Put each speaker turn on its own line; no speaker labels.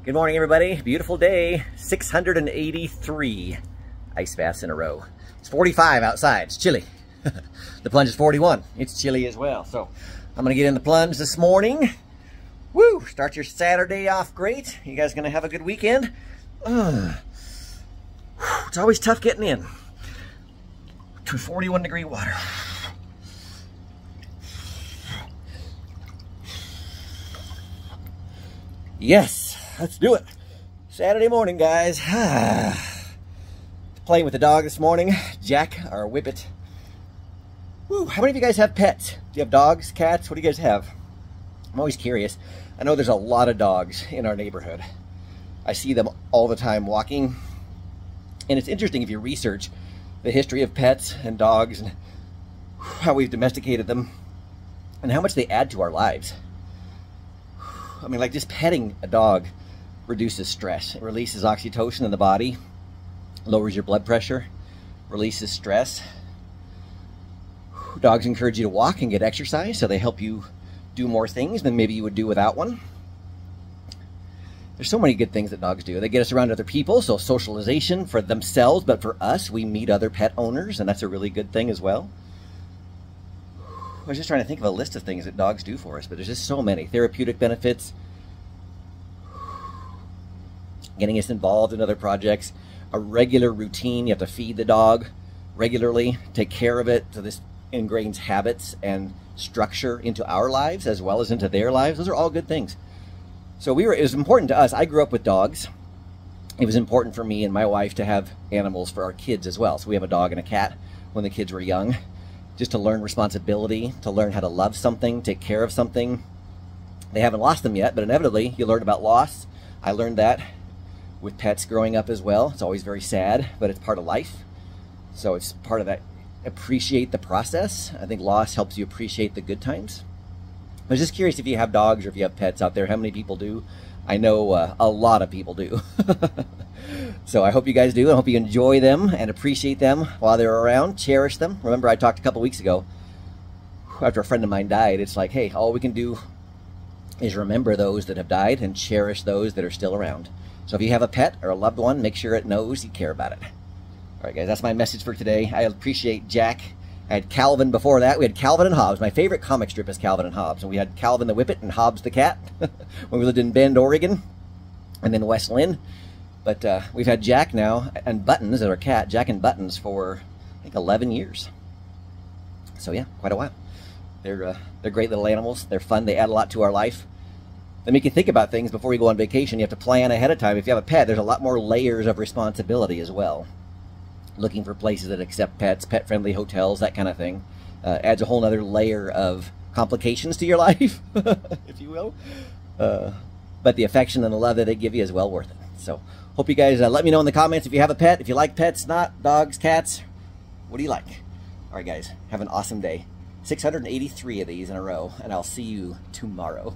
Good morning, everybody. Beautiful day. 683 ice baths in a row. It's 45 outside. It's chilly. The plunge is 41. It's chilly as well. So I'm going to get in the plunge this morning. Woo! Start your Saturday off great. You guys going to have a good weekend? It's always tough getting in to 41 degree water. Yes, let's do it. Saturday morning, guys. Playing with the dog this morning. Jack, our whippet. Woo, how many of you guys have pets? Do you have dogs, cats? What do you guys have? I'm always curious. I know there's a lot of dogs in our neighborhood. I see them all the time walking. And it's interesting if you research the history of pets and dogs and how we've domesticated them and how much they add to our lives. I mean, like just petting a dog reduces stress. It releases oxytocin in the body, lowers your blood pressure, releases stress. Dogs encourage you to walk and get exercise, so they help you do more things than maybe you would do without one. There's so many good things that dogs do. They get us around other people, so socialization for themselves, but for us, we meet other pet owners, and that's a really good thing as well. I was just trying to think of a list of things that dogs do for us, but there's just so many. Therapeutic benefits, getting us involved in other projects, a regular routine. You have to feed the dog regularly, take care of it, so this ingrains habits and structure into our lives as well as into their lives. Those are all good things. So it was important to us. I grew up with dogs. It was important for me and my wife to have animals for our kids as well. So we have a dog and a cat when the kids were young, just to learn responsibility, to learn how to love something, take care of something. They haven't lost them yet, but inevitably you learn about loss. I learned that with pets growing up as well. It's always very sad, but it's part of life. So it's part of that. Appreciate the process. I think loss helps you appreciate the good times. I was just curious if you have dogs or if you have pets out there, how many people do? I know a lot of people do. So I hope you guys do. I hope you enjoy them and appreciate them while they're around. Cherish them. Remember, I talked a couple weeks ago, after a friend of mine died, it's like, hey, all we can do is remember those that have died and cherish those that are still around. So if you have a pet or a loved one, make sure it knows you care about it. All right, guys, that's my message for today. I appreciate Jack. I had Calvin before that. We had Calvin and Hobbes. My favorite comic strip is Calvin and Hobbes. And we had Calvin the Whippet and Hobbes the Cat when we lived in Bend, Oregon, and then West Lynn. But we've had Jack now and Buttons, our cat, Jack and Buttons, for I think 11 years. So yeah, quite a while. They're great little animals. They're fun. They add a lot to our life. They make you think about things before you go on vacation. You have to plan ahead of time. If you have a pet, there's a lot more layers of responsibility as well. Looking for places that accept pets, pet-friendly hotels, that kind of thing. Adds a whole other layer of complications to your life, if you will. But the affection and the love that they give you is well worth it. So hope you guys let me know in the comments if you have a pet, if you like pets, not dogs, cats. What do you like? All right, guys, have an awesome day. 683 of these in a row, and I'll see you tomorrow.